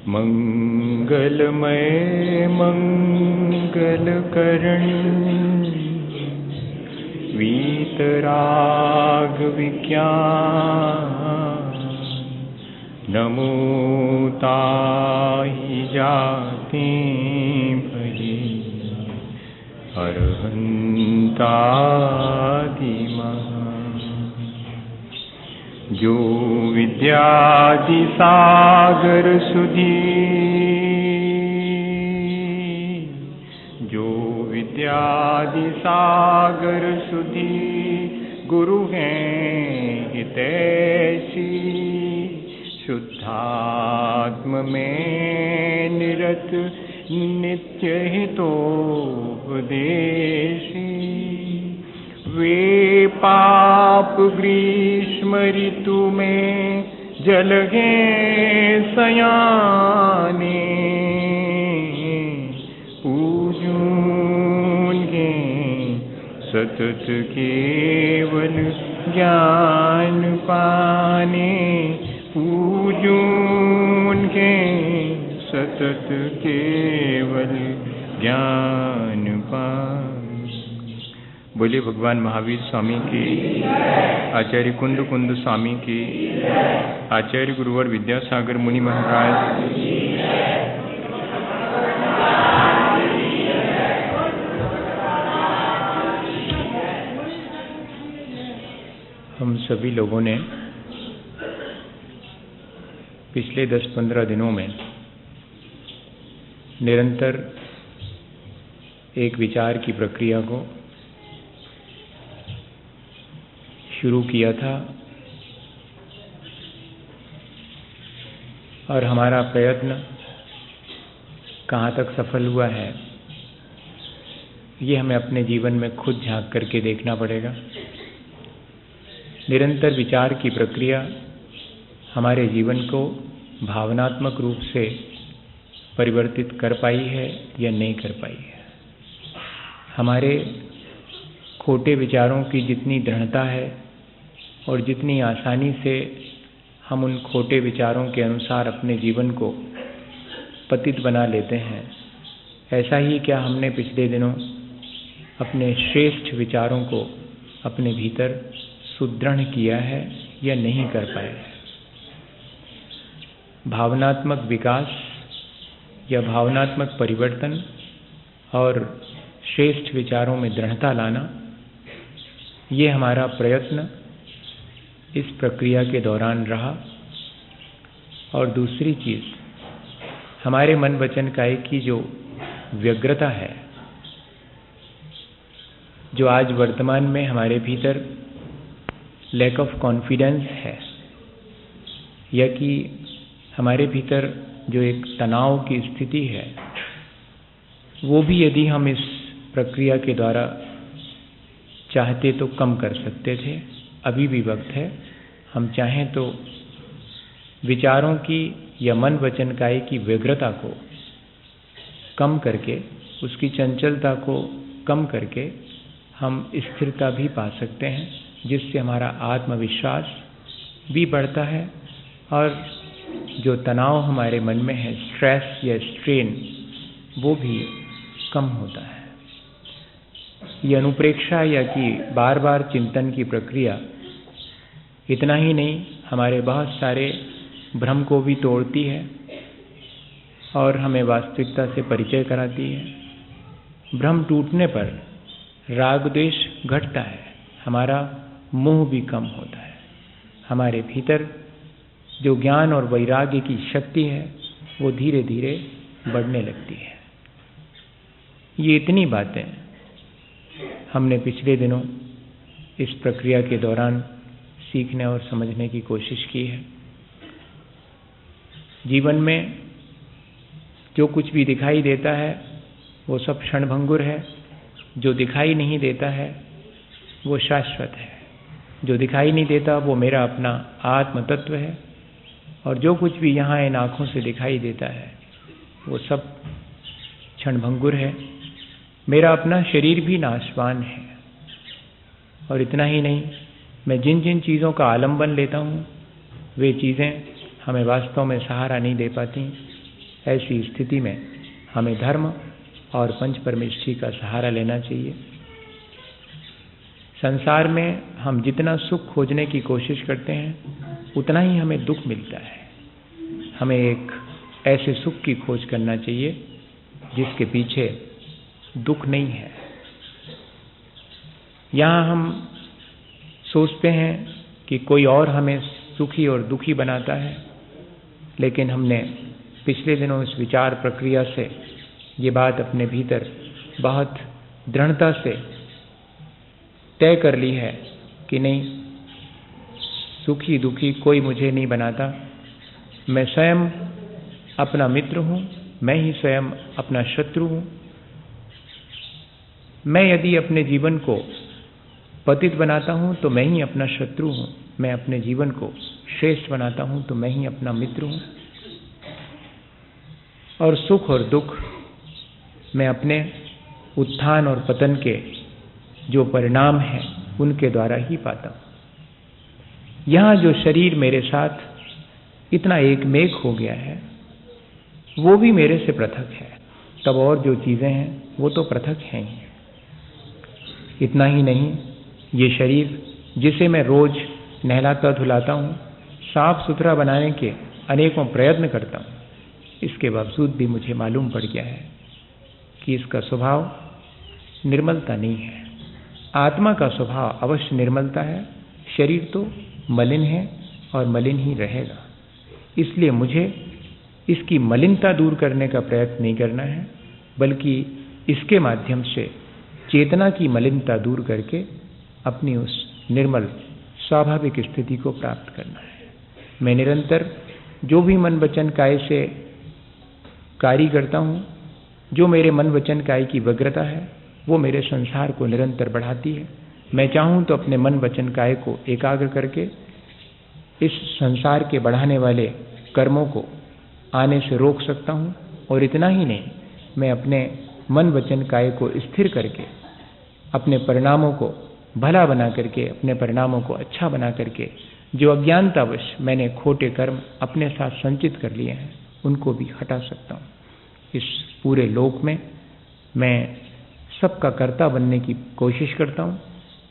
मंगलमय मंगलकरणी वीतराग विज्ञान नमो ताहि जाति भजे अरहंतादिमः जो विद्यादि सागर सुधी विद्यादि सागर सुधी गुरु हैं हितैषी शुद्धात्म में निरत नित्य हितोपदेशी वे पाप ग्रीष्म ऋतु में जलगे सयाने सतत केवल ज्ञान पाने पूजून के सतत केवल ज्ञान पाने। बोलिए भगवान महावीर स्वामी की, आचार्य कुंद कुंद स्वामी की, आचार्य गुरुवर विद्यासागर मुनि महाराज, हम सभी लोगों ने पिछले 10-15 दिनों में निरंतर एक विचार की प्रक्रिया को शुरू किया था और हमारा प्रयत्न कहाँ तक सफल हुआ है ये हमें अपने जीवन में खुद झांक करके देखना पड़ेगा। निरंतर विचार की प्रक्रिया हमारे जीवन को भावनात्मक रूप से परिवर्तित कर पाई है या नहीं कर पाई है। हमारे खोटे विचारों की जितनी दृढ़ता है और जितनी आसानी से हम उन खोटे विचारों के अनुसार अपने जीवन को पतित बना लेते हैं, ऐसा ही क्या हमने पिछले दिनों अपने श्रेष्ठ विचारों को अपने भीतर सुदृढ़ किया है या नहीं कर पाए। भावनात्मक विकास या भावनात्मक परिवर्तन और श्रेष्ठ विचारों में दृढ़ता लाना, ये हमारा प्रयत्न इस प्रक्रिया के दौरान रहा। और दूसरी चीज़, हमारे मन वचन काया की जो व्यग्रता है, जो आज वर्तमान में हमारे भीतर लैक ऑफ कॉन्फिडेंस है, या कि हमारे भीतर जो एक तनाव की स्थिति है, वो भी यदि हम इस प्रक्रिया के द्वारा चाहते तो कम कर सकते थे। अभी भी वक्त है, हम चाहें तो विचारों की या मन वचन काया की व्यग्रता को कम करके, उसकी चंचलता को कम करके हम स्थिरता भी पा सकते हैं, जिससे हमारा आत्मविश्वास भी बढ़ता है और जो तनाव हमारे मन में है, स्ट्रेस या स्ट्रेन, वो भी कम होता है। ये अनुप्रेक्षा या कि बार बार चिंतन की प्रक्रिया इतना ही नहीं, हमारे बहुत सारे भ्रम को भी तोड़ती है और हमें वास्तविकता से परिचय कराती है। भ्रम टूटने पर राग द्वेष घटता है, हमारा मोह भी कम होता है, हमारे भीतर जो ज्ञान और वैराग्य की शक्ति है वो धीरे धीरे बढ़ने लगती है। ये इतनी बातें हमने पिछले दिनों इस प्रक्रिया के दौरान सीखने और समझने की कोशिश की है। जीवन में जो कुछ भी दिखाई देता है वो सब क्षणभंगुर है जो दिखाई नहीं देता है वो शाश्वत है, जो दिखाई नहीं देता वो मेरा अपना आत्म तत्व है, और जो कुछ भी यहाँ इन आँखों से दिखाई देता है वो सब क्षणभंगुर है। मेरा अपना शरीर भी नाशवान है। और इतना ही नहीं, मैं जिन जिन चीज़ों का आलंबन लेता हूँ वे चीज़ें हमें वास्तव में सहारा नहीं दे पाती। ऐसी स्थिति में हमें धर्म और पंच परमेष्ठी का सहारा लेना चाहिए। संसार में हम जितना सुख खोजने की कोशिश करते हैं उतना ही हमें दुख मिलता है। हमें एक ऐसे सुख की खोज करना चाहिए जिसके पीछे दुख नहीं है। यहाँ हम सोचते हैं कि कोई और हमें सुखी और दुखी बनाता है, लेकिन हमने पिछले दिनों इस विचार प्रक्रिया से ये बात अपने भीतर बहुत दृढ़ता से तय कर ली है कि नहीं, सुखी दुखी कोई मुझे नहीं बनाता। मैं स्वयं अपना मित्र हूँ, मैं ही स्वयं अपना शत्रु हूँ। मैं यदि अपने जीवन को पतित बनाता हूँ तो मैं ही अपना शत्रु हूँ, मैं अपने जीवन को श्रेष्ठ बनाता हूँ तो मैं ही अपना मित्र हूँ। और सुख और दुख मैं अपने उत्थान और पतन के जो परिणाम हैं उनके द्वारा ही पाता हूँ। यहाँ जो शरीर मेरे साथ इतना एकमेक हो गया है वो भी मेरे से पृथक है, तब और जो चीज़ें हैं वो तो पृथक हैं ही। इतना ही नहीं, ये शरीर जिसे मैं रोज नहलाता धुलाता हूँ, साफ सुथरा बनाने के अनेकों प्रयत्न करता हूँ, इसके बावजूद भी मुझे मालूम पड़ गया है कि इसका स्वभाव निर्मलता नहीं है। आत्मा का स्वभाव अवश्य निर्मलता है, शरीर तो मलिन है और मलिन ही रहेगा। इसलिए मुझे इसकी मलिनता दूर करने का प्रयत्न नहीं करना है, बल्कि इसके माध्यम से चेतना की मलिनता दूर करके अपनी उस निर्मल स्वाभाविक स्थिति को प्राप्त करना है। मैं निरंतर जो भी मन वचन काय से कार्य करता हूँ, जो मेरे मन वचन काय की व्यग्रता है वो मेरे संसार को निरंतर बढ़ाती है। मैं चाहूँ तो अपने मन वचन काय को एकाग्र करके इस संसार के बढ़ाने वाले कर्मों को आने से रोक सकता हूँ। और इतना ही नहीं, मैं अपने मन वचन काय को स्थिर करके अपने परिणामों को भला बना करके, अपने परिणामों को अच्छा बना करके जो अज्ञानतावश मैंने खोटे कर्म अपने साथ संचित कर लिए हैं उनको भी हटा सकता हूँ। इस पूरे लोक में मैं सबका कर्ता बनने की कोशिश करता हूँ,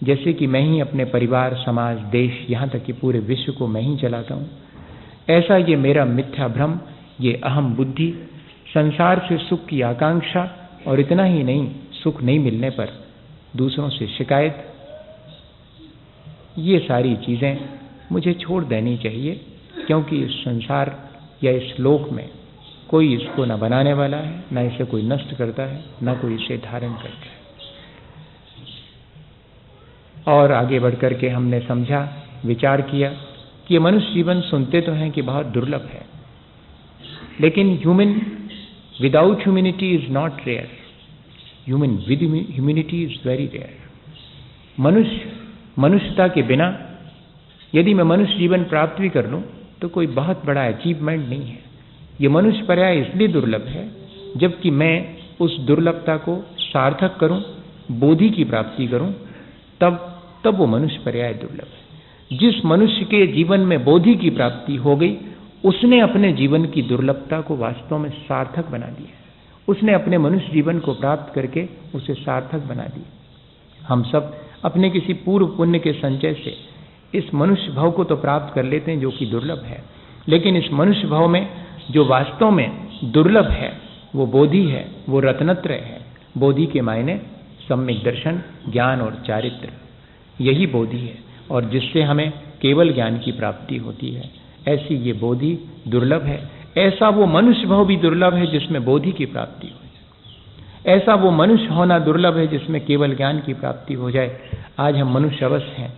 जैसे कि मैं ही अपने परिवार, समाज, देश, यहाँ तक कि पूरे विश्व को मैं ही चलाता हूँ। ऐसा ये मेरा मिथ्या भ्रम, ये अहम बुद्धि, संसार से सुख की आकांक्षा, और इतना ही नहीं, सुख नहीं मिलने पर दूसरों से शिकायत, ये सारी चीज़ें मुझे छोड़ देनी चाहिए, क्योंकि इस संसार या इस लोक में कोई इसको न बनाने वाला है, न इसे कोई नष्ट करता है, न कोई इसे धारण करता है। और आगे बढ़ कर के हमने समझा, विचार किया कि ये मनुष्य जीवन सुनते तो हैं कि बहुत दुर्लभ है, लेकिन human without humanity is not rare, human with humanity is very rare. मनुष्यता के बिना यदि मैं मनुष्य जीवन प्राप्त भी कर लूँ तो कोई बहुत बड़ा अचीवमेंट नहीं है। ये मनुष्य पर्याय इसलिए दुर्लभ है जबकि मैं उस दुर्लभता को सार्थक करूं, बोधि की प्राप्ति करूं, तब वो मनुष्य पर्याय दुर्लभ है। जिस मनुष्य के जीवन में बोधि की प्राप्ति हो गई उसने अपने जीवन की दुर्लभता को वास्तव में सार्थक बना दिया। उसने अपने मनुष्य जीवन को प्राप्त करके उसे सार्थक बना दिया। हम सब अपने किसी पूर्व पुण्य के संचय से इस मनुष्य भाव को तो प्राप्त कर लेते हैं जो कि दुर्लभ है, लेकिन इस मनुष्य भाव में जो वास्तव में दुर्लभ है वो बोधि है, वो रत्नत्रय है। बोधि के मायने सम्यक दर्शन, ज्ञान और चारित्र, यही बोधि है, और जिससे हमें केवल ज्ञान की प्राप्ति होती है। ऐसी ये बोधि दुर्लभ है। ऐसा वो मनुष्य भाव भी दुर्लभ है जिसमें बोधि की प्राप्ति हो जाए। ऐसा वो मनुष्य होना दुर्लभ है जिसमें केवल ज्ञान की प्राप्ति हो जाए। आज हम मनुष्य अवश्य हैं,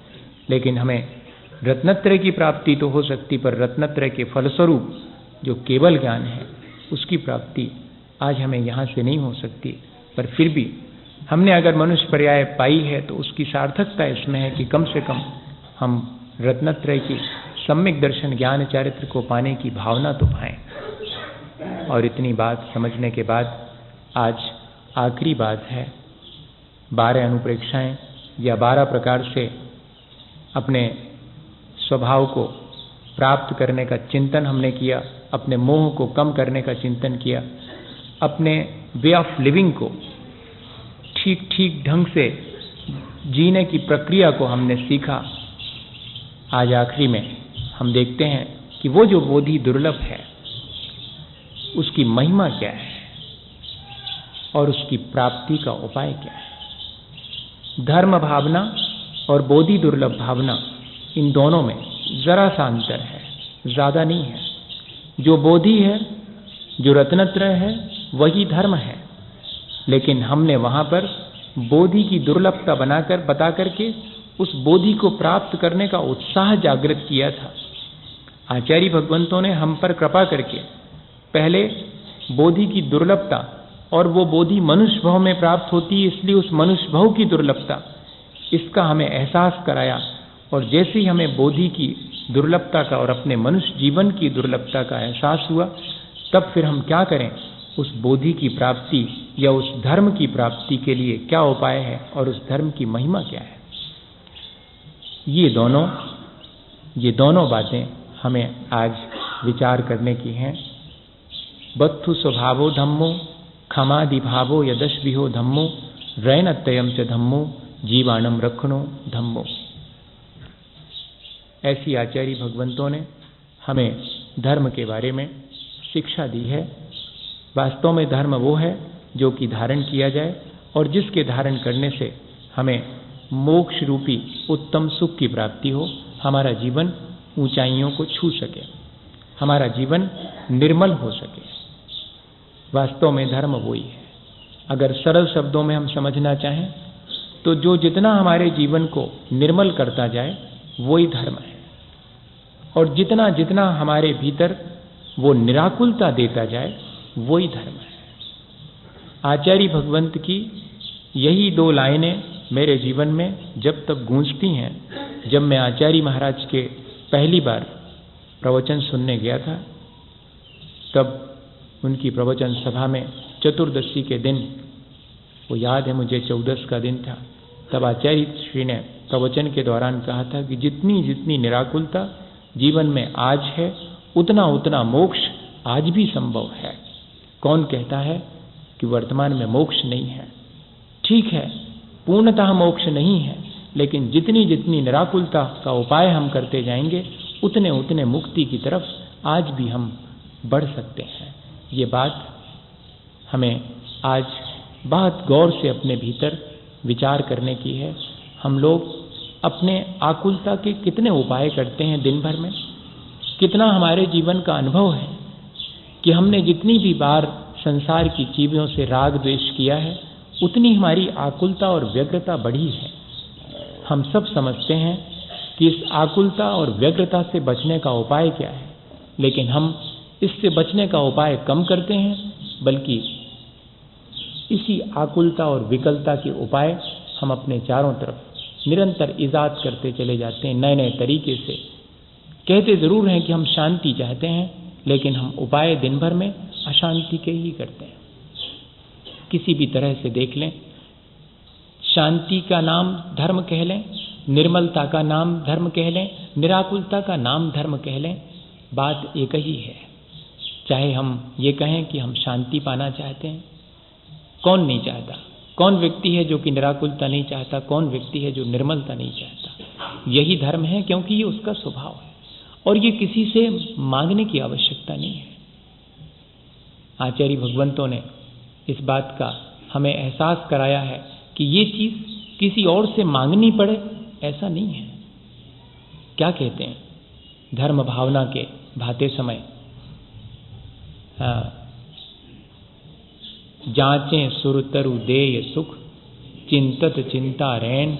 लेकिन हमें रत्नत्रय की प्राप्ति तो हो सकती, पर रत्नत्रय के फलस्वरूप जो केवल ज्ञान है उसकी प्राप्ति आज हमें यहाँ से नहीं हो सकती। पर फिर भी हमने अगर मनुष्य पर्याय पाई है तो उसकी सार्थकता इसमें है कि कम से कम हम रत्नत्रय की सम्यक दर्शन ज्ञान चारित्र को पाने की भावना तो पाएं। और इतनी बात समझने के बाद आज आखिरी बात है 12 अनुप्रेक्षाएं या 12 प्रकार से अपने स्वभाव को प्राप्त करने का चिंतन हमने किया, अपने मोह को कम करने का चिंतन किया, अपने वे ऑफ लिविंग को ठीक ठीक ढंग से जीने की प्रक्रिया को हमने सीखा। आज आखिरी में हम देखते हैं कि वो जो बोधि दुर्लभ है उसकी महिमा क्या है और उसकी प्राप्ति का उपाय क्या है। धर्म भावना और बोधि दुर्लभ भावना, इन दोनों में जरा सा अंतर है, ज्यादा नहीं है। जो बोधि है, जो रत्नत्रय है, वही धर्म है, लेकिन हमने वहां पर बोधि की दुर्लभता बता करके उस बोधि को प्राप्त करने का उत्साह जागृत किया था। आचार्य भगवंतों ने हम पर कृपा करके पहले बोधि की दुर्लभता, और वो बोधि मनुष्य भाव में प्राप्त होती है, इसलिए उस मनुष्य भाव की दुर्लभता, इसका हमें एहसास कराया। और जैसे ही हमें बोधि की दुर्लभता का और अपने मनुष्य जीवन की दुर्लभता का एहसास हुआ, तब फिर हम क्या करें, उस बोधि की प्राप्ति या उस धर्म की प्राप्ति के लिए क्या उपाय है और उस धर्म की महिमा क्या है। ये दोनों बातें हमें आज विचार करने की हैं। बत्थु स्वभावो धम्मो खमादि भावो यदश विहो धम्मो रैनत्ययम च धम्मो जीवाणम रखणो धम्मो। ऐसी आचार्य भगवंतों ने हमें धर्म के बारे में शिक्षा दी है। वास्तव में धर्म वो है जो कि धारण किया जाए और जिसके धारण करने से हमें मोक्ष रूपी उत्तम सुख की प्राप्ति हो, हमारा जीवन ऊंचाइयों को छू सके, हमारा जीवन निर्मल हो सके। वास्तव में धर्म वही है। अगर सरल शब्दों में हम समझना चाहें तो जो जितना हमारे जीवन को निर्मल करता जाए वही धर्म है, और जितना जितना हमारे भीतर वो निराकुलता देता जाए वही धर्म है। आचार्य भगवंत की यही 2 लाइनें मेरे जीवन में जब तक गूंजती हैं, जब मैं आचार्य महाराज के पहली बार प्रवचन सुनने गया था, तब उनकी प्रवचन सभा में चतुर्दशी के दिन, वो याद है मुझे 14 का दिन था, तब आचार्य श्री ने प्रवचन के दौरान कहा था कि जितनी जितनी निराकुलता जीवन में आज है, उतना उतना मोक्ष आज भी संभव है। कौन कहता है कि वर्तमान में मोक्ष नहीं है? ठीक है, पूर्णतः मोक्ष नहीं है, लेकिन जितनी जितनी निराकुलता का उपाय हम करते जाएंगे, उतने उतने मुक्ति की तरफ आज भी हम बढ़ सकते हैं। ये बात हमें आज बहुत गौर से अपने भीतर विचार करने की है। हम लोग अपने आकुलता के कितने उपाय करते हैं दिन भर में? कितना हमारे जीवन का अनुभव है कि हमने जितनी भी बार संसार की चीजों से राग द्वेष किया है, उतनी हमारी आकुलता और व्यग्रता बढ़ी है। हम सब समझते हैं कि इस आकुलता और व्यग्रता से बचने का उपाय क्या है, लेकिन हम इससे बचने का उपाय कम करते हैं, बल्कि इसी आकुलता और विकलता के उपाय हम अपने चारों तरफ निरंतर इजाद करते चले जाते हैं, नए नए तरीके से। कहते जरूर हैं कि हम शांति चाहते हैं, लेकिन हम उपाय दिन भर में अशांति के ही करते हैं। किसी भी तरह से देख लें, शांति का नाम धर्म कह लें, निर्मलता का नाम धर्म कह लें, निराकुलता का नाम धर्म कह लें, बात एक ही है। चाहे हम ये कहें कि हम शांति पाना चाहते हैं, कौन नहीं चाहता? कौन व्यक्ति है जो कि निराकुलता नहीं चाहता? कौन व्यक्ति है जो निर्मलता नहीं चाहता? यही धर्म है, क्योंकि ये उसका स्वभाव है और ये किसी से मांगने की आवश्यकता नहीं है। आचार्य भगवंतों ने इस बात का हमें एहसास कराया है कि ये चीज किसी और से मांगनी पड़े, ऐसा नहीं है। क्या कहते हैं? धर्म भावना के भाते समय जांचे सुरतरु देय सुख, चिंतत चिंता रैन,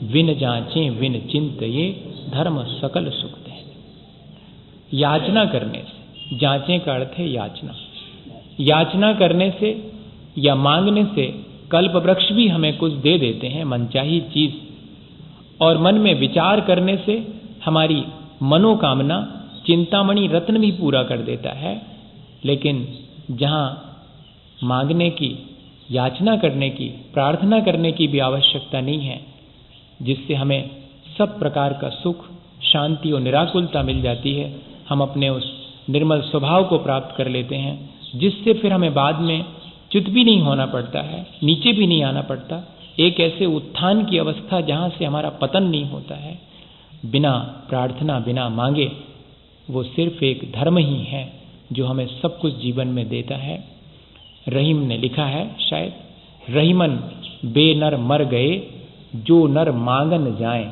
विन जांचे विन चिंत ये धर्म सकल सुख दे। याचना करने से, जांचे का अर्थ है याचना, याचना करने से या मांगने से कल्प वृक्ष भी हमें कुछ दे देते हैं, मनचाही चीज, और मन में विचार करने से हमारी मनोकामना चिंतामणि रत्न भी पूरा कर देता है। लेकिन जहाँ मांगने की, याचना करने की, प्रार्थना करने की भी आवश्यकता नहीं है, जिससे हमें सब प्रकार का सुख, शांति और निराकुलता मिल जाती है, हम अपने उस निर्मल स्वभाव को प्राप्त कर लेते हैं, जिससे फिर हमें बाद में च्युत भी नहीं होना पड़ता है, नीचे भी नहीं आना पड़ता। एक ऐसे उत्थान की अवस्था जहाँ से हमारा पतन नहीं होता है, बिना प्रार्थना, बिना मांगे। वो सिर्फ एक धर्म ही है जो हमें सब कुछ जीवन में देता है। रहीम ने लिखा है शायद, रहीमन बेनर मर गए, जो नर मांगन जाए,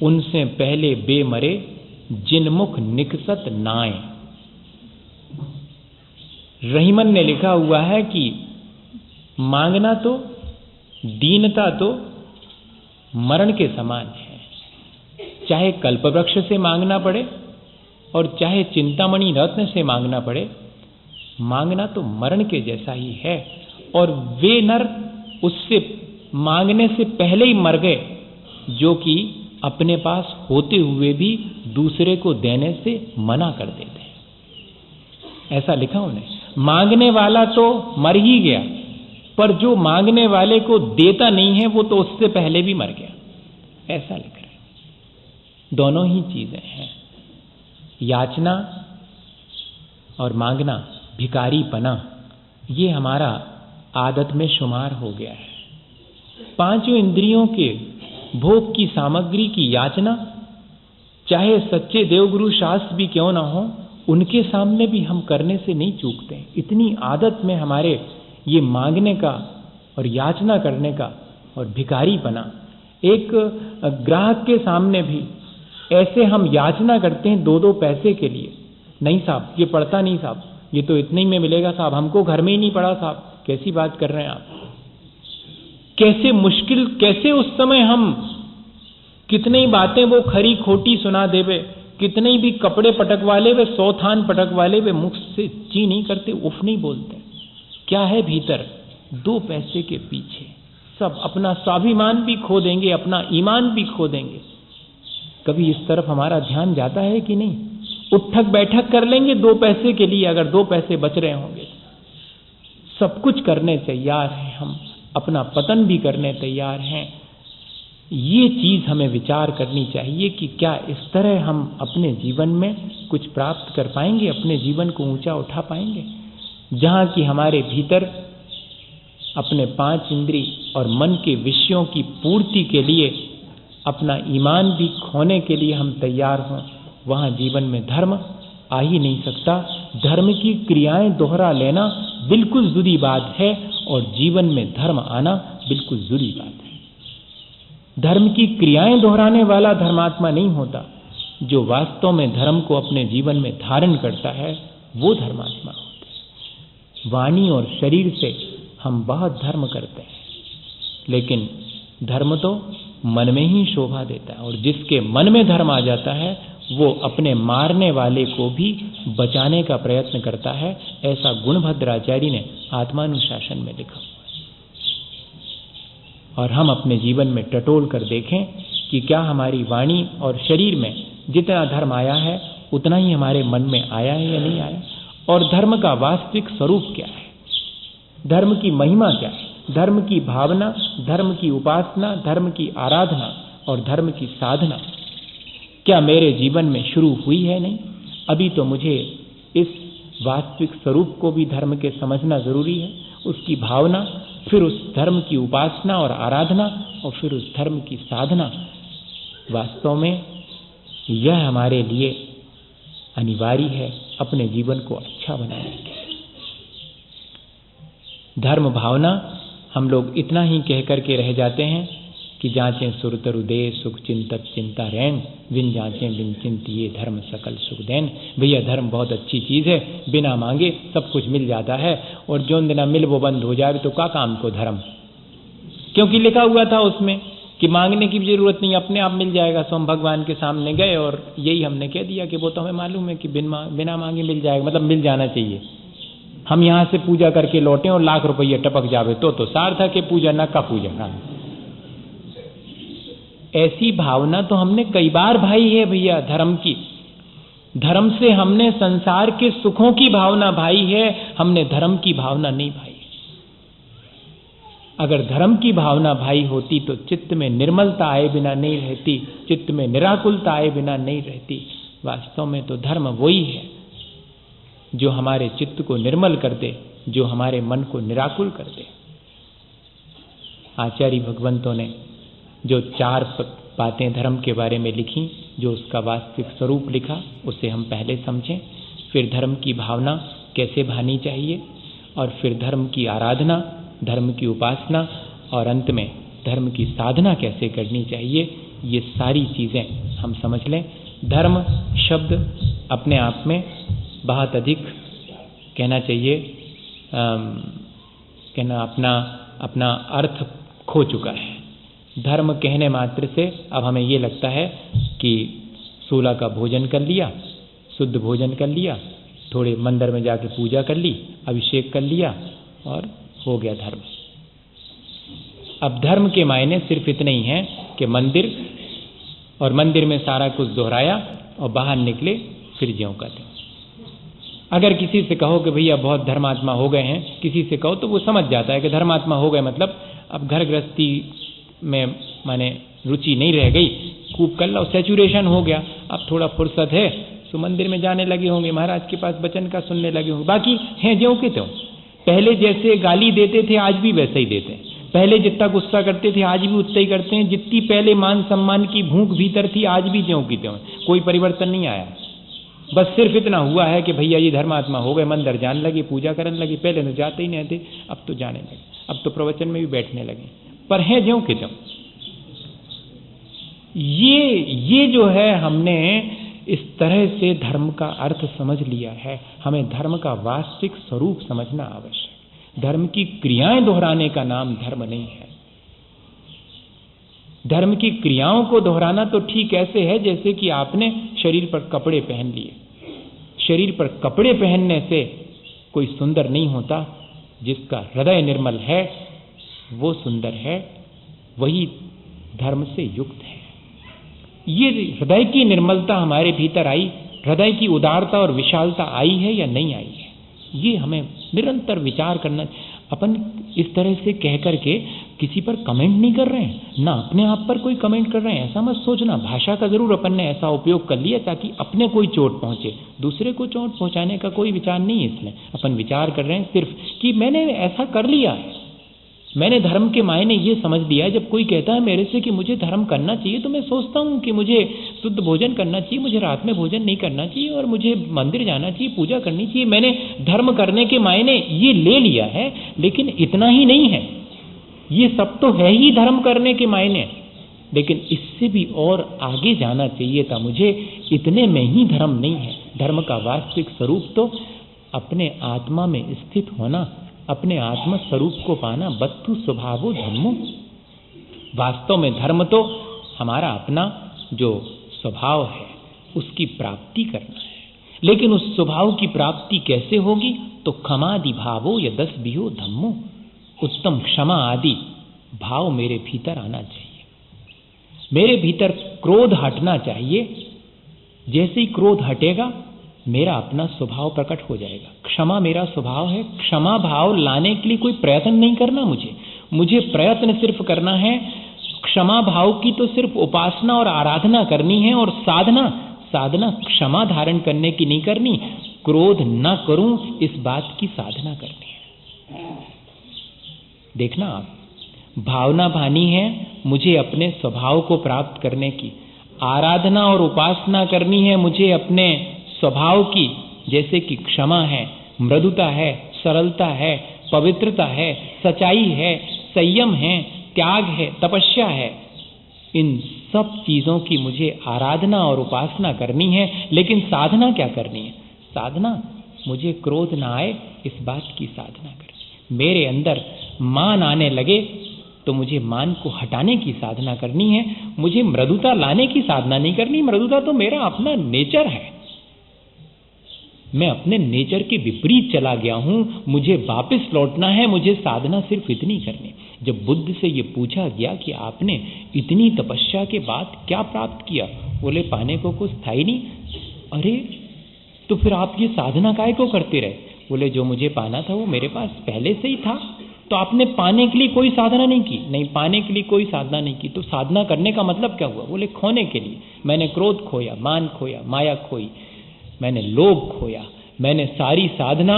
उनसे पहले बे मरे, जिन मुख निकसत नाए। रहीमन ने लिखा हुआ है कि मांगना तो, दीनता तो मरण के समान है। चाहे कल्पवृक्ष से मांगना पड़े और चाहे चिंतामणि रत्न से मांगना पड़े, मांगना तो मरण के जैसा ही है। और वे नर उससे मांगने से पहले ही मर गए, जो कि अपने पास होते हुए भी दूसरे को देने से मना कर देते हैं। ऐसा लिखा उन्हें। मांगने वाला तो मर ही गया, पर जो मांगने वाले को देता नहीं है वो तो उससे पहले भी मर गया, ऐसा लिख रहे हैं। दोनों ही चीजें हैं, याचना और मांगना, भिखारीपना, ये हमारा आदत में शुमार हो गया है। पांचों इंद्रियों के भोग की सामग्री की याचना, चाहे सच्चे देवगुरु शास्त्र भी क्यों ना हो, उनके सामने भी हम करने से नहीं चूकते। इतनी आदत में हमारे ये मांगने का और याचना करने का और भिखारीपना। एक ग्राहक के सामने भी ऐसे हम याचना करते हैं 2-2 पैसे के लिए। नहीं साहब, ये पड़ता नहीं साहब, ये तो इतने ही में मिलेगा साहब, हमको घर में ही नहीं पड़ा साहब। कैसी बात कर रहे हैं आप? कैसे मुश्किल, कैसे उस समय हम कितनी बातें वो खरी खोटी सुना देवे, कितने भी कपड़े पटकवा ले वे, 100 थान पटकवा ले वे, मुख से ची नहीं करते, उफ नहीं बोलते। क्या है भीतर? 2 पैसे के पीछे सब अपना स्वाभिमान भी खो देंगे, अपना ईमान भी खो देंगे। कभी इस तरफ हमारा ध्यान जाता है कि नहीं? उठक बैठक कर लेंगे 2 पैसे के लिए, अगर 2 पैसे बच रहे होंगे। सब कुछ करने तैयार हैं हम, अपना पतन भी करने तैयार हैं। ये चीज हमें विचार करनी चाहिए कि क्या इस तरह हम अपने जीवन में कुछ प्राप्त कर पाएंगे, अपने जीवन को ऊंचा उठा पाएंगे, जहां कि हमारे भीतर अपने 5 इंद्री और मन के विषयों की पूर्ति के लिए अपना ईमान भी खोने के लिए हम तैयार हों। वहां जीवन में धर्म आ ही नहीं सकता। धर्म की क्रियाएं दोहरा लेना बिल्कुल जुदी बात है, और जीवन में धर्म आना बिल्कुल जुदी बात है। धर्म की क्रियाएं दोहराने वाला धर्मात्मा नहीं होता। जो वास्तव में धर्म को अपने जीवन में धारण करता है वो धर्मात्मा होता है। वाणी और शरीर से हम बहुत धर्म करते हैं, लेकिन धर्म तो मन में ही शोभा देता है। और जिसके मन में धर्म आ जाता है वो अपने मारने वाले को भी बचाने का प्रयत्न करता है। ऐसा गुणभद्राचार्य ने आत्मानुशासन में लिखा। और हम अपने जीवन में टटोल कर देखें कि क्या हमारी वाणी और शरीर में जितना धर्म आया है उतना ही हमारे मन में आया है या नहीं आया, और धर्म का वास्तविक स्वरूप क्या है, धर्म की महिमा क्या है, धर्म की भावना, धर्म की उपासना, धर्म की आराधना और धर्म की साधना क्या मेरे जीवन में शुरू हुई है? नहीं। अभी तो मुझे इस वास्तविक स्वरूप को भी धर्म के समझना जरूरी है, उसकी भावना, फिर उस धर्म की उपासना और आराधना, और फिर उस धर्म की साधना। वास्तव में यह हमारे लिए अनिवार्य है अपने जीवन को अच्छा बनाने के लिए। धर्म भावना हम लोग इतना ही कह करके रह जाते हैं कि जांचें सुरतरु दे सुख चिंतत चिंता रैन, बिन जांचें बिन चिंतिए धर्म सकल सुख देन। भैया धर्म बहुत अच्छी चीज है, बिना मांगे सब कुछ मिल जाता है, और जो दिन मिल वो बंद हो जाए तो क्या काम को धर्म। क्योंकि लिखा हुआ था उसमें कि मांगने की जरूरत नहीं, अपने आप मिल जाएगा। सो हम भगवान के सामने गए और यही हमने कह दिया कि वो तो हमें मालूम है कि बिना मांगे मिल जाएगा, मतलब मिल जाना चाहिए। हम यहां से पूजा करके लौटे और लाख रुपये टपक जावे तो सार्थक है पूजा, न का पूजा। हाँ, ऐसी भावना तो हमने कई बार भाई है भैया धर्म की। धर्म से हमने संसार के सुखों की भावना भाई है, हमने धर्म की भावना नहीं भाई। अगर धर्म की भावना भाई होती तो चित्त में निर्मलता आए बिना नहीं रहती, चित्त में निराकुलता आए बिना नहीं रहती। वास्तव में तो धर्म वही है जो हमारे चित्त को निर्मल कर दे, जो हमारे मन को निराकुल कर दे। आचार्य भगवंतों ने जो 4 बातें धर्म के बारे में लिखी, जो उसका वास्तविक स्वरूप लिखा, उसे हम पहले समझें, फिर धर्म की भावना कैसे भानी चाहिए, और फिर धर्म की आराधना, धर्म की उपासना, और अंत में धर्म की साधना कैसे करनी चाहिए। ये सारी चीज़ें हम समझ लें। धर्म शब्द अपने आप में बहुत अधिक कहना चाहिए, कहना अपना अर्थ खो चुका है। धर्म कहने मात्र से अब हमें ये लगता है कि 16 का भोजन कर लिया, शुद्ध भोजन कर लिया, थोड़े मंदिर में जाके पूजा कर ली, अभिषेक कर लिया और हो गया धर्म। अब धर्म के मायने सिर्फ इतने ही हैं कि मंदिर, और मंदिर में सारा कुछ दोहराया और बाहर निकले फिर ज्यों का त्यों। अगर किसी से कहो कि भैया बहुत धर्मात्मा हो गए हैं, किसी से कहो तो वो समझ जाता है कि धर्मात्मा हो गए मतलब अब घर गृहस्थी में माने रुचि नहीं रह गई, खूब कर लो, सैचुरेशन हो गया, अब थोड़ा फुर्सत है तो मंदिर में जाने लगे होंगे, महाराज के पास वचन का सुनने लगे होंगे। बाकी हैं ज्यों के त्यों। पहले जैसे गाली देते थे आज भी वैसे ही देते हैं, पहले जितना गुस्सा करते थे आज भी उतना ही करते हैं, जितनी पहले मान सम्मान की भूख भीतर थी आज भी ज्यों की त्यों, कोई परिवर्तन नहीं आया। बस सिर्फ इतना हुआ है कि भैया ये धर्मात्मा हो गए, मंदिर जाने लगे, पूजा करने लगे, पहले तो जाते ही नहीं थे, अब तो जाने लगे, अब तो प्रवचन में भी बैठने लगे, पर हैं ज्यों के त्यों। ये जो है हमने इस तरह से धर्म का अर्थ समझ लिया है। हमें धर्म का वास्तविक स्वरूप समझना आवश्यक। धर्म की क्रियाएं दोहराने का नाम धर्म नहीं है। धर्म की क्रियाओं को दोहराना तो ठीक ऐसे है जैसे कि आपने शरीर पर कपड़े पहन लिए। शरीर पर कपड़े पहनने से कोई सुंदर नहीं होता, जिसका हृदय निर्मल है वो सुंदर है, वही धर्म से युक्त है। ये हृदय की निर्मलता हमारे भीतर आई, हृदय की उदारता और विशालता आई है या नहीं आई है, ये हमें निरंतर विचार करना। अपन इस तरह से कह करके किसी पर कमेंट नहीं कर रहे हैं, ना अपने आप पर कोई कमेंट कर रहे हैं, ऐसा मत सोचना। भाषा का जरूर अपन ने ऐसा उपयोग कर लिया ताकि अपने कोई चोट पहुंचे, दूसरे को चोट पहुंचाने का कोई विचार नहीं है। इसमें अपन विचार कर रहे हैं सिर्फ कि मैंने ऐसा कर लिया है, मैंने धर्म के मायने ये समझ लिया है। जब कोई कहता है मेरे से कि मुझे धर्म करना चाहिए, तो मैं सोचता हूँ कि मुझे शुद्ध भोजन करना चाहिए, मुझे रात में भोजन नहीं करना चाहिए, और मुझे मंदिर जाना चाहिए, पूजा करनी चाहिए। मैंने धर्म करने के मायने ये ले लिया है, लेकिन इतना ही नहीं है। ये सब तो है ही धर्म करने के मायने, लेकिन इससे भी और आगे जाना चाहिए था मुझे। इतने में ही धर्म नहीं है। धर्म का वास्तविक स्वरूप तो अपने आत्मा में स्थित होना, अपने आत्म स्वरूप को पाना। बत्तु स्वभावो धर्मो। वास्तव में धर्म तो हमारा अपना जो स्वभाव है उसकी प्राप्ति करना है। लेकिन उस स्वभाव की प्राप्ति कैसे होगी? तो क्षमादि भावो यदस बिहो धम्मो। उत्तम क्षमा आदि भाव मेरे भीतर आना चाहिए। मेरे भीतर क्रोध हटना चाहिए। जैसे ही क्रोध हटेगा मेरा अपना स्वभाव प्रकट हो जाएगा। क्षमा मेरा स्वभाव है। क्षमा भाव लाने के लिए कोई प्रयत्न नहीं करना मुझे प्रयत्न सिर्फ करना है। क्षमा भाव की तो सिर्फ उपासना और आराधना करनी है, और साधना क्षमा धारण करने की नहीं करनी, क्रोध न करूं इस बात की साधना करनी है। देखना आप, भावना भानी है मुझे अपने स्वभाव को प्राप्त करने की, आराधना और उपासना करनी है मुझे अपने स्वभाव की, जैसे कि क्षमा है, मृदुता है, सरलता है, पवित्रता है, सच्चाई है, संयम है, त्याग है, तपस्या है। इन सब चीजों की मुझे आराधना और उपासना करनी है। लेकिन साधना क्या करनी है? साधना मुझे क्रोध ना आए इस बात की साधना करनी। मेरे अंदर मान आने लगे तो मुझे मान को हटाने की साधना करनी है। मुझे मृदुता लाने की साधना नहीं करनी। मृदुता तो मेरा अपना नेचर है। मैं अपने नेचर के विपरीत चला गया हूं, मुझे वापस लौटना है, मुझे साधना सिर्फ इतनी करनी। जब बुद्ध से ये पूछा गया कि आपने इतनी तपस्या के बाद क्या प्राप्त किया, बोले पाने को कुछ था ही नहीं। अरे तो फिर आप ये साधना काहे को करते रहे? बोले जो मुझे पाना था वो मेरे पास पहले से ही था। तो आपने पाने के लिए कोई साधना नहीं की? नहीं, पाने के लिए कोई साधना नहीं की। तो साधना करने का मतलब क्या हुआ? बोले खोने के लिए। मैंने क्रोध खोया, मान खोया, माया खोई, मैंने लोभ खोया, मैंने सारी साधना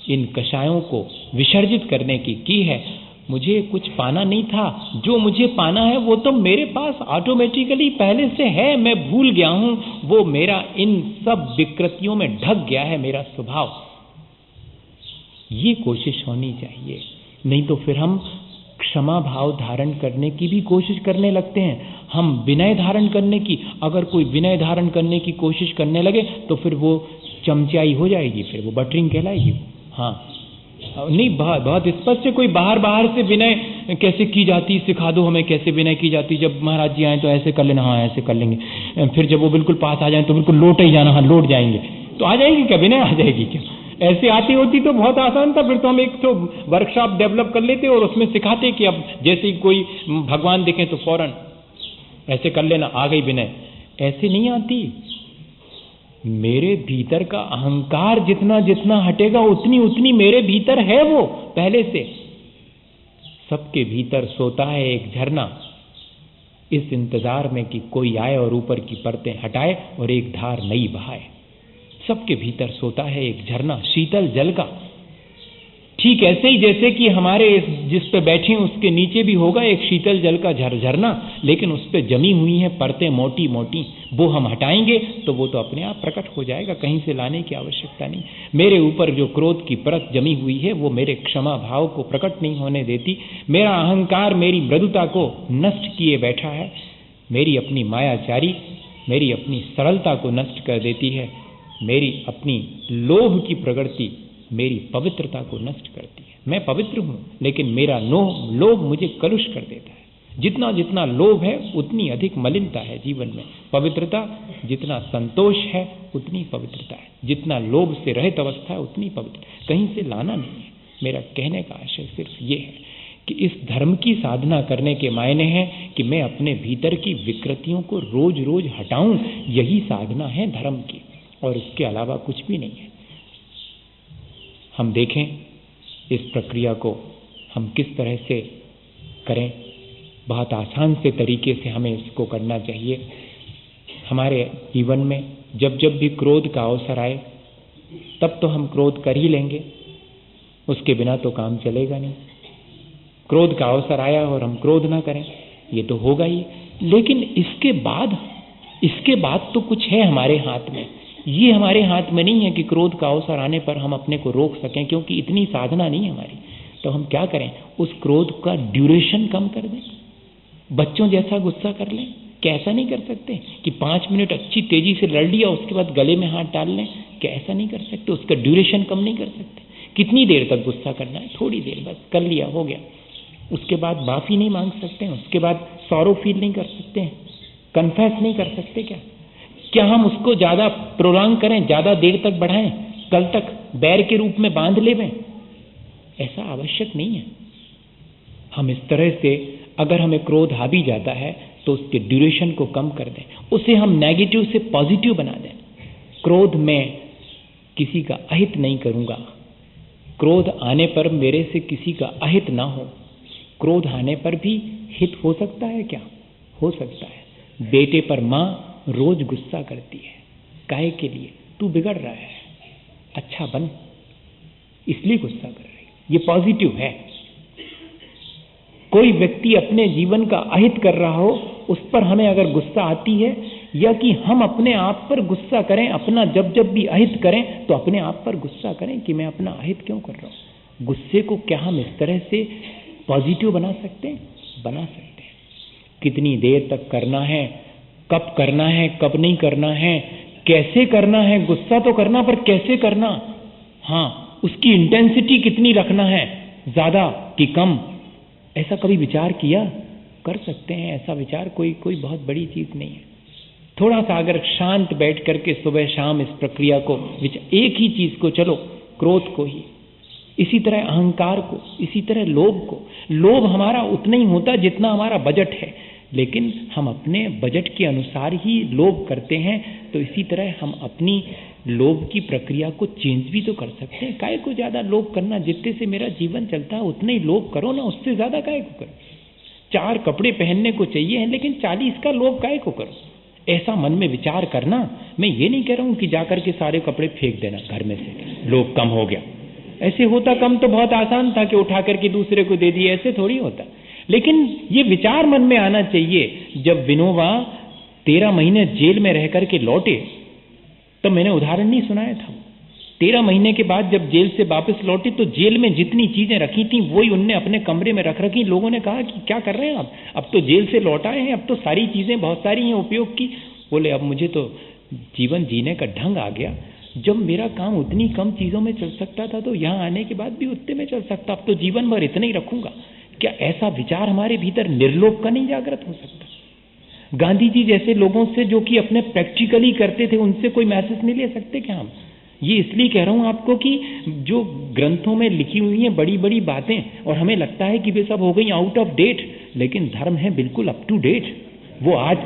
इन कषायों को विसर्जित करने की है। मुझे कुछ पाना नहीं था, जो मुझे पाना है वो तो मेरे पास ऑटोमेटिकली पहले से है, मैं भूल गया हूं, वो मेरा इन सब विकृतियों में ढक गया है मेरा स्वभाव। ये कोशिश होनी चाहिए, नहीं तो फिर हम क्षमा भाव धारण करने की भी कोशिश करने लगते हैं, हम विनय धारण करने की। अगर कोई विनय धारण करने की कोशिश करने लगे तो फिर वो चमचाई हो जाएगी, फिर वो बटरिंग कहलाएगी। हाँ नहीं, बहुत स्पष्ट है। कोई बाहर से विनय कैसे की जाती, सिखा दो हमें कैसे विनय की जाती। जब महाराज जी आए तो ऐसे कर लेना, हाँ ऐसे कर लेंगे। फिर जब वो बिल्कुल पास आ जाए तो बिल्कुल लौट ही जाना, हाँ लौट जाएंगे। तो आ जाएगी क्या विनय? आ जाएगी क्या? ऐसे आती होती तो बहुत आसान था। फिर तो हम एक तो वर्कशॉप डेवलप कर लेते और उसमें सिखाते कि अब जैसे ही कोई भगवान देखें तो फौरन ऐसे कर लेना, आ गई विनय। ऐसे नहीं आती। मेरे भीतर का अहंकार जितना जितना हटेगा उतनी उतनी मेरे भीतर है वो पहले से। सबके भीतर सोता है एक झरना, इस इंतजार में कि कोई आए और ऊपर की परतें हटाए और एक धार नई बहाए। सबके भीतर सोता है एक झरना शीतल जल का। ठीक ऐसे ही जैसे कि हमारे जिस पे बैठे हैं उसके नीचे भी होगा एक शीतल जल का झरना, लेकिन उस पे जमी हुई हैं परतें मोटी मोटी, वो हम हटाएंगे तो वो तो अपने आप प्रकट हो जाएगा, कहीं से लाने की आवश्यकता नहीं। मेरे ऊपर जो क्रोध की परत जमी हुई है वो मेरे क्षमा भाव को प्रकट नहीं होने देती। मेरा अहंकार मेरी मृदुता को नष्ट किए बैठा है, मेरी अपनी मायाचारी मेरी अपनी सरलता को नष्ट कर देती है, मेरी अपनी लोभ की प्रवृत्ति मेरी पवित्रता को नष्ट करती है। मैं पवित्र हूं लेकिन मेरा लोभ मुझे कलुष कर देता है। जितना जितना लोभ है उतनी अधिक मलिनता है जीवन में। पवित्रता जितना संतोष है उतनी पवित्रता है, जितना लोभ से रहित अवस्था है उतनी पवित्र, कहीं से लाना नहीं है। मेरा कहने का आशय सिर्फ ये है कि इस धर्म की साधना करने के मायने हैं कि मैं अपने भीतर की विकृतियों को रोज रोज हटाऊं, यही साधना है धर्म की, और इसके अलावा कुछ भी नहीं है। हम देखें इस प्रक्रिया को हम किस तरह से करें। बहुत आसान से तरीके से हमें इसको करना चाहिए। हमारे जीवन में जब जब भी क्रोध का अवसर आए तब तो हम क्रोध कर ही लेंगे, उसके बिना तो काम चलेगा नहीं। क्रोध का अवसर आया और हम क्रोध ना करें ये तो होगा ही, लेकिन इसके बाद तो कुछ है हमारे हाथ में। ये हमारे हाथ में नहीं है कि क्रोध का अवसर आने पर हम अपने को रोक सकें, क्योंकि इतनी साधना नहीं है हमारी। तो हम क्या करें, उस क्रोध का ड्यूरेशन कम कर दें, बच्चों जैसा गुस्सा कर लें। क्या ऐसा नहीं कर सकते कि 5 मिनट अच्छी तेजी से लड़ लिया उसके बाद गले में हाथ डाल लें? क्या ऐसा नहीं कर सकते? उसका ड्यूरेशन कम नहीं कर सकते? कितनी देर तक गुस्सा करना है? थोड़ी देर, बस कर लिया, हो गया। उसके बाद माफी नहीं मांग सकते हैं, उसके बाद सॉरो फील नहीं कर सकते हैं, कन्फेस नहीं कर सकते? क्या हम उसको ज्यादा प्रोलॉन्ग करें, ज्यादा देर तक बढ़ाएं, कल तक बैर के रूप में बांध लेवें? ऐसा आवश्यक नहीं है। हम इस तरह से अगर हमें क्रोध आ भी जाता है तो उसके ड्यूरेशन को कम कर दें, उसे हम नेगेटिव से पॉजिटिव बना दें। क्रोध में किसी का अहित नहीं करूंगा, क्रोध आने पर मेरे से किसी का अहित ना हो। क्रोध आने पर भी हित हो सकता है क्या? हो सकता है। बेटे पर माँ रोज गुस्सा करती है, काहे के लिए? तू बिगड़ रहा है, अच्छा बन, इसलिए गुस्सा कर रही है, ये पॉजिटिव है। कोई व्यक्ति अपने जीवन का अहित कर रहा हो, उस पर हमें अगर गुस्सा आती है, या कि हम अपने आप पर गुस्सा करें, अपना जब जब भी अहित करें तो अपने आप पर गुस्सा करें कि मैं अपना अहित क्यों कर रहा हूं। गुस्से को क्या हम इस तरह से पॉजिटिव बना सकते हैं? बना सकते हैं। कितनी देर तक करना है, कब करना है, कब नहीं करना है, कैसे करना है? गुस्सा तो करना, पर कैसे करना? हाँ, उसकी इंटेंसिटी कितनी रखना है, ज्यादा कि कम? ऐसा कभी विचार किया? कर सकते हैं ऐसा विचार, कोई बहुत बड़ी चीज नहीं है। थोड़ा सा अगर शांत बैठ करके सुबह शाम इस प्रक्रिया को एक ही चीज को, चलो क्रोध को ही, इसी तरह अहंकार को, इसी तरह लोभ को। लोभ हमारा उतना ही होता जितना हमारा बजट है, लेकिन हम अपने बजट के अनुसार ही लोभ करते हैं। तो इसी तरह हम अपनी लोभ की प्रक्रिया को चेंज भी तो कर सकते हैं। काहे को ज्यादा लोभ करना, जितने से मेरा जीवन चलता है उतने ही लोभ करो ना, उससे ज्यादा काहे को करो। 4 कपड़े पहनने को चाहिए हैं, लेकिन 40 का लोभ काहे को करो। ऐसा मन में विचार करना। मैं ये नहीं कह रहा हूं कि जाकर के सारे कपड़े फेंक देना घर में से, लोभ कम हो गया। ऐसे होता कम तो बहुत आसान था कि उठा करके दूसरे को दे दिए, ऐसे थोड़ी होता। लेकिन ये विचार मन में आना चाहिए। जब विनोबा 13 महीने जेल में रह करके लौटे, तब मैंने उदाहरण नहीं सुनाया था। 13 महीने के बाद जब जेल से वापस लौटे तो जेल में जितनी चीजें रखी थी वही उनने अपने कमरे में रख रखी। लोगों ने कहा कि क्या कर रहे हैं आप, अब तो जेल से लौट आए हैं, अब तो सारी चीजें बहुत सारी हैं उपयोग की। बोले अब मुझे तो जीवन जीने का ढंग आ गया। जब मेरा काम उतनी कम चीजों में चल सकता था तो यहां आने के बाद भी उतने में चल सकता, अब तो जीवन भर इतना ही रखूंगा। क्या ऐसा विचार हमारे भीतर निर्लोभ का नहीं जागृत हो सकता? गांधी जी जैसे लोगों से जो कि अपने प्रैक्टिकली करते थे, उनसे कोई मैसेज नहीं ले सकते क्या हम? ये इसलिए कह रहा हूं आपको कि जो ग्रंथों में लिखी हुई हैं बड़ी बड़ी बातें, और हमें लगता है कि वे सब हो गई आउट ऑफ डेट, लेकिन धर्म है बिल्कुल अप टू डेट। वो आज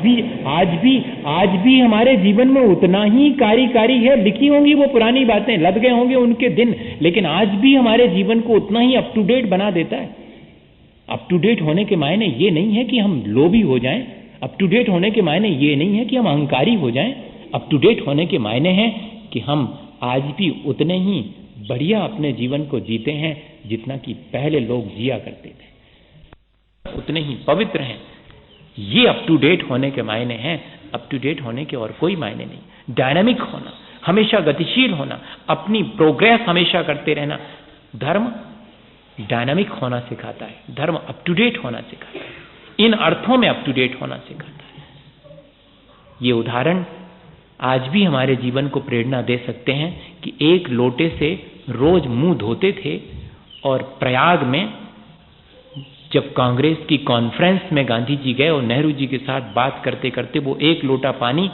भी हमारे जीवन में उतना ही कारी है। लिखी होंगी वो पुरानी बातें, लग गए होंगे उनके दिन, लेकिन आज भी हमारे जीवन को उतना ही अप टू डेट बना देता है। अप टू डेट होने के मायने ये नहीं है कि हम लोभी हो जाएं, अप टू डेट होने के मायने ये नहीं है कि हम अहंकारी हो जाएं। अप टू डेट होने के मायने हैं कि हम आज भी उतने ही बढ़िया अपने जीवन को जीते हैं जितना कि पहले लोग जिया करते थे, उतने ही पवित्र हैं। ये अप टू डेट होने के मायने हैं। अप टू डेट होने के और कोई मायने नहीं। डायनामिक होना, हमेशा गतिशील होना, अपनी प्रोग्रेस हमेशा करते रहना। धर्म डायनामिक होना सिखाता है, धर्म अप टू डेट होना सिखाता है, इन अर्थों में अप टू डेट होना सिखाता है। ये उदाहरण आज भी हमारे जीवन को प्रेरणा दे सकते हैं कि एक लोटे से रोज मुंह धोते थे, और प्रयाग में जब कांग्रेस की कॉन्फ्रेंस में गांधी जी गए और नेहरू जी के साथ बात करते करते वो एक लोटा पानी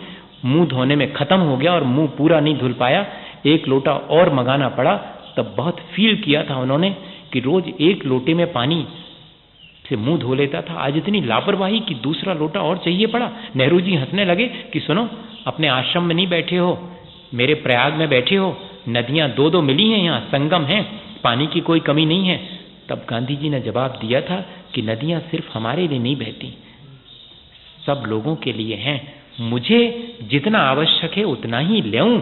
मुंह धोने में खत्म हो गया और मुंह पूरा नहीं धुल पाया, एक लोटा और मंगाना पड़ा। तब बहुत फील किया था उन्होंने कि रोज एक लोटे में पानी से मुंह धो लेता था, आज इतनी लापरवाही कि दूसरा लोटा और चाहिए पड़ा। नेहरू जी हंसने लगे कि सुनो, अपने आश्रम में नहीं बैठे हो, मेरे प्रयाग में बैठे हो, नदियां 2-2 मिली हैं, यहाँ संगम है, पानी की कोई कमी नहीं है। तब गांधी जी ने जवाब दिया था कि नदियां सिर्फ हमारे लिए नहीं बहती, सब लोगों के लिए हैं। मुझे जितना आवश्यक है उतना ही लेऊं,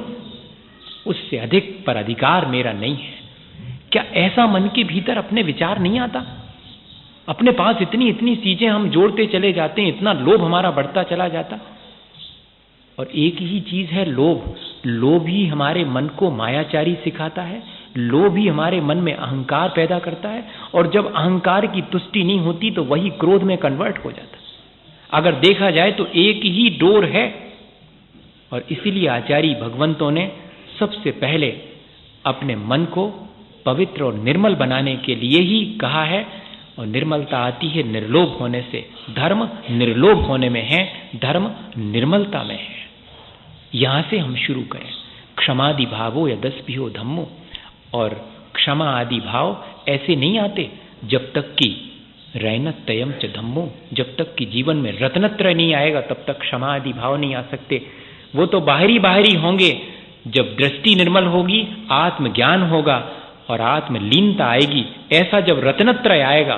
उससे अधिक पर अधिकार मेरा नहीं है। क्या ऐसा मन के भीतर अपने विचार नहीं आता? अपने पास इतनी इतनी चीजें हम जोड़ते चले जाते हैं, इतना लोभ हमारा बढ़ता चला जाता। और एक ही चीज है लोभ। लोभ ही हमारे मन को मायाचारी सिखाता है, लोभ ही हमारे मन में अहंकार पैदा करता है, और जब अहंकार की तुष्टि नहीं होती तो वही क्रोध में कन्वर्ट हो जाता है। अगर देखा जाए तो एक ही डोर है, और इसीलिए आचार्य भगवंतों ने सबसे पहले अपने मन को पवित्र और निर्मल बनाने के लिए ही कहा है। और निर्मलता आती है निर्लोभ होने से। धर्म निर्लोभ होने में है, धर्म निर्मलता में है। यहां से हम शुरू करें। क्षमादि भावो यदस्पि हो धम्मो। और क्षमा आदि भाव ऐसे नहीं आते जब तक कि रैनत्रयम च धम्मो, जब तक कि जीवन में रत्नत्रय नहीं आएगा तब तक क्षमा आदि भाव नहीं आ सकते। वो तो बाहरी होंगे। जब दृष्टि निर्मल होगी, आत्मज्ञान होगा और आत्मलीनता आएगी, ऐसा जब रत्नत्रय आएगा,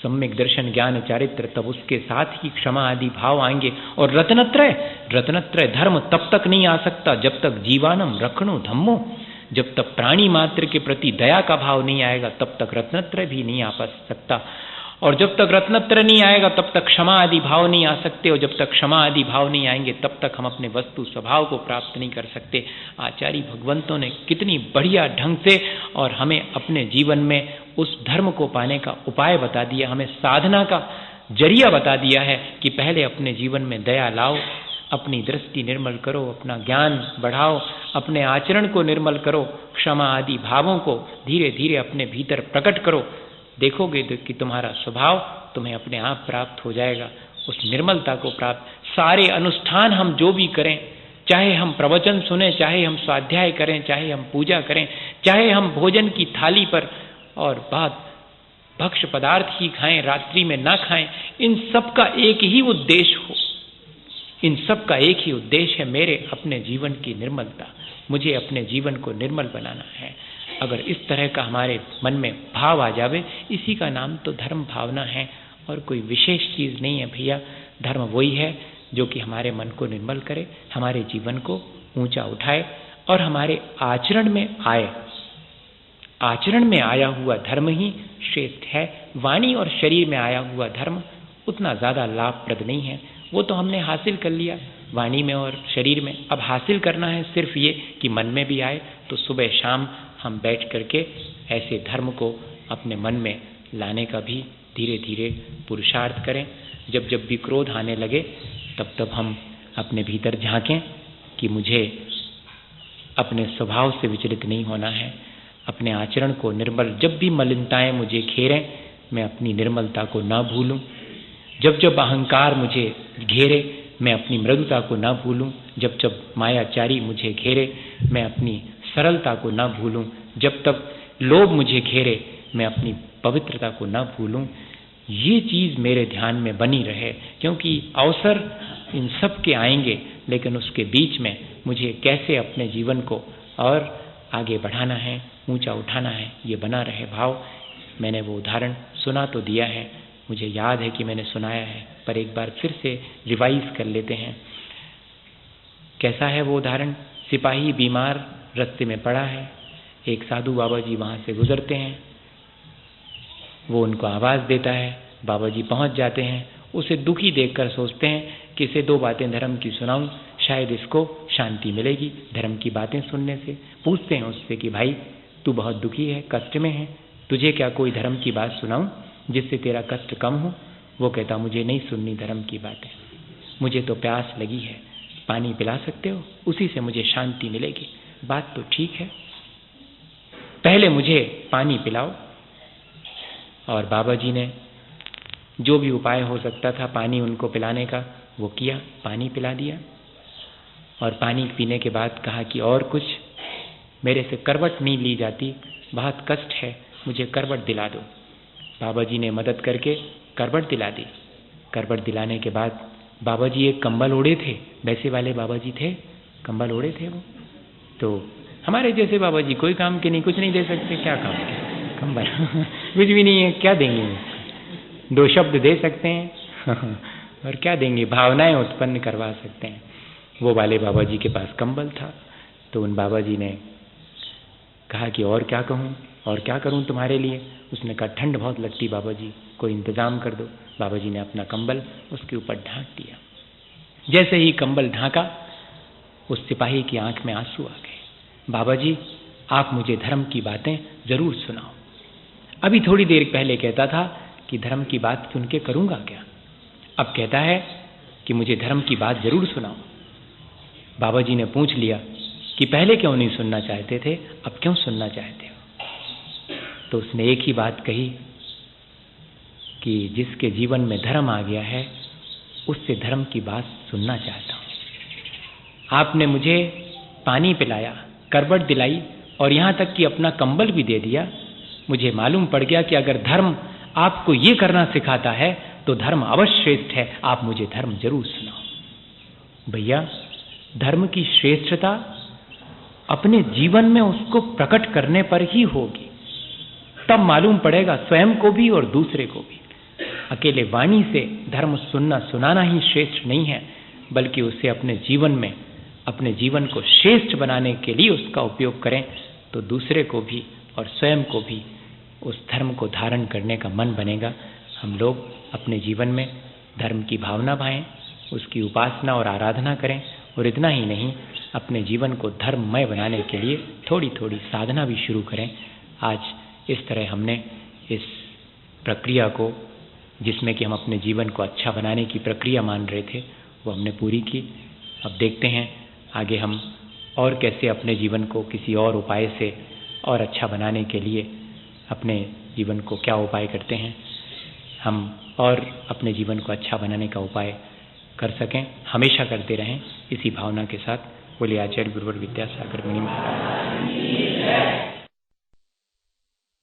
सम्यक दर्शन ज्ञान चारित्र, तब उसके साथ ही क्षमा आदि भाव आएंगे। और रत्नत्रय धर्म तब तक नहीं आ सकता जब तक जीवानम रखणो धम्मो, जब तक प्राणी मात्र के प्रति दया का भाव नहीं आएगा तब तक रत्नत्रय भी नहीं आ सकता। और जब तक रत्नत्रय नहीं आएगा तब तक क्षमा आदि भाव नहीं आ सकते, और जब तक क्षमा आदि भाव नहीं आएंगे तब तक हम अपने वस्तु स्वभाव को प्राप्त नहीं कर सकते। आचार्य भगवंतों ने कितनी बढ़िया ढंग से और हमें अपने जीवन में उस धर्म को पाने का उपाय बता दिया, हमें साधना का जरिया बता दिया है कि पहले अपने जीवन में दया लाओ, अपनी दृष्टि निर्मल करो, अपना ज्ञान बढ़ाओ, अपने आचरण को निर्मल करो, क्षमा आदि भावों को धीरे धीरे अपने भीतर प्रकट करो। देखोगे कि तुम्हारा स्वभाव तुम्हें अपने आप प्राप्त हो जाएगा। उस निर्मलता को प्राप्त, सारे अनुष्ठान हम जो भी करें, चाहे हम प्रवचन सुने, चाहे हम स्वाध्याय करें, चाहे हम पूजा करें, चाहे हम भोजन की थाली पर और बात भक्ष्य पदार्थ ही खाएं, रात्रि में ना खाएं, इन सब का एक ही उद्देश्य हो। इन सब का एक ही उद्देश्य है, मेरे अपने जीवन की निर्मलता, मुझे अपने जीवन को निर्मल बनाना है। अगर इस तरह का हमारे मन में भाव आ जावे, इसी का नाम तो धर्म भावना है और कोई विशेष चीज नहीं है भैया। धर्म वही है जो कि हमारे मन को निर्मल करे, हमारे जीवन को ऊंचा उठाए और हमारे आचरण में आए। आचरण में आया हुआ धर्म ही श्रेष्ठ है। वाणी और शरीर में आया हुआ धर्म उतना ज्यादा लाभप्रद नहीं है। वो तो हमने हासिल कर लिया वाणी में और शरीर में। अब हासिल करना है सिर्फ ये कि मन में भी आए। तो सुबह शाम हम बैठ करके ऐसे धर्म को अपने मन में लाने का भी धीरे धीरे पुरुषार्थ करें। जब जब भी क्रोध आने लगे तब तब हम अपने भीतर झांकें कि मुझे अपने स्वभाव से विचलित नहीं होना है, अपने आचरण को निर्मल, जब भी मलिनताएं मुझे घेरें मैं अपनी निर्मलता को ना भूलूं। जब जब अहंकार मुझे घेरे मैं अपनी मृदुता को ना भूलूं। जब जब मायाचारी मुझे घेरे मैं अपनी सरलता को ना भूलूं। जब तक लोभ मुझे घेरे मैं अपनी पवित्रता को ना भूलूं। ये चीज मेरे ध्यान में बनी रहे, क्योंकि अवसर इन सब के आएंगे, लेकिन उसके बीच में मुझे कैसे अपने जीवन को और आगे बढ़ाना है, ऊंचा उठाना है, ये बना रहे भाव। मैंने वो उदाहरण सुना तो दिया है, मुझे याद है कि मैंने सुनाया है, पर एक बार फिर से रिवाइज कर लेते हैं। कैसा है वो उदाहरण? सिपाही बीमार रास्ते में पड़ा है, एक साधु बाबा जी वहाँ से गुजरते हैं, वो उनको आवाज़ देता है, बाबा जी पहुँच जाते हैं। उसे दुखी देखकर सोचते हैं कि इसे दो बातें धर्म की सुनाऊं, शायद इसको शांति मिलेगी धर्म की बातें सुनने से। पूछते हैं उससे कि भाई तू बहुत दुखी है, कष्ट में है, तुझे क्या कोई धर्म की बात सुनाऊं जिससे तेरा कष्ट कम हो? वो कहता मुझे नहीं सुननी धर्म की बातें, मुझे तो प्यास लगी है, पानी पिला सकते हो, उसी से मुझे शांति मिलेगी। बात तो ठीक है, पहले मुझे पानी पिलाओ। और बाबा जी ने जो भी उपाय हो सकता था पानी उनको पिलाने का वो किया, पानी पिला दिया। और पानी पीने के बाद कहा कि और कुछ, मेरे से करवट नहीं ली जाती, बहुत कष्ट है, मुझे करवट दिला दो। बाबा जी ने मदद करके करवट दिला दी। करवट दिलाने के बाद बाबा जी एक कंबल ओढ़े थे, वैसे वाले बाबा जी थे, कंबल ओढ़े थे वो। तो हमारे जैसे बाबा जी कोई काम के नहीं, कुछ नहीं दे सकते, क्या काम के कंबल कुछ भी नहीं है, क्या देंगे? दो शब्द दे सकते हैं और क्या देंगे? भावनाएं उत्पन्न करवा सकते हैं। वो वाले बाबा जी के पास कंबल था। तो उन बाबा जी ने कहा कि और क्या कहूँ, और क्या करूँ तुम्हारे लिए? उसने कहा ठंड बहुत लगती बाबा जी, कोई इंतजाम कर दो। बाबा जी ने अपना कंबल उसके ऊपर ढांक दिया। जैसे ही कंबल ढांका, उस सिपाही की आंख में आंसू आ गए। बाबा जी आप मुझे धर्म की बातें जरूर सुनाओ। अभी थोड़ी देर पहले कहता था कि धर्म की बात सुन के करूँगा क्या, अब कहता है कि मुझे धर्म की बात जरूर सुनाओ। बाबा जी ने पूछ लिया कि पहले क्यों नहीं सुनना चाहते थे, अब क्यों सुनना चाहते हो? तो उसने एक ही बात कही कि जिसके जीवन में धर्म आ गया है उससे धर्म की बात सुनना चाहता हूँ। आपने मुझे पानी पिलाया, करवट दिलाई और यहाँ तक कि अपना कंबल भी दे दिया। मुझे मालूम पड़ गया कि अगर धर्म आपको ये करना सिखाता है तो धर्म अवश्य श्रेष्ठ है, आप मुझे धर्म जरूर सुनाओ। भैया धर्म की श्रेष्ठता अपने जीवन में उसको प्रकट करने पर ही होगी, तब मालूम पड़ेगा स्वयं को भी और दूसरे को भी। अकेले वाणी से धर्म सुनना सुनाना ही श्रेष्ठ नहीं है, बल्कि उसे अपने जीवन में, अपने जीवन को श्रेष्ठ बनाने के लिए उसका उपयोग करें तो दूसरे को भी और स्वयं को भी उस धर्म को धारण करने का मन बनेगा। हम लोग अपने जीवन में धर्म की भावना भाएं, उसकी उपासना और आराधना करें, और इतना ही नहीं अपने जीवन को धर्ममय बनाने के लिए थोड़ी थोड़ी साधना भी शुरू करें। आज इस तरह हमने इस प्रक्रिया को, जिसमें कि हम अपने जीवन को अच्छा बनाने की प्रक्रिया मान रहे थे, वो हमने पूरी की। अब देखते हैं आगे हम और कैसे अपने जीवन को किसी और उपाय से और अच्छा बनाने के लिए अपने जीवन को क्या उपाय करते हैं। हम और अपने जीवन को अच्छा बनाने का उपाय कर सकें, हमेशा करते रहें इसी भावना के साथ। बोलिए आचार्य गुरुवर विद्यासागर मुनि महाराज।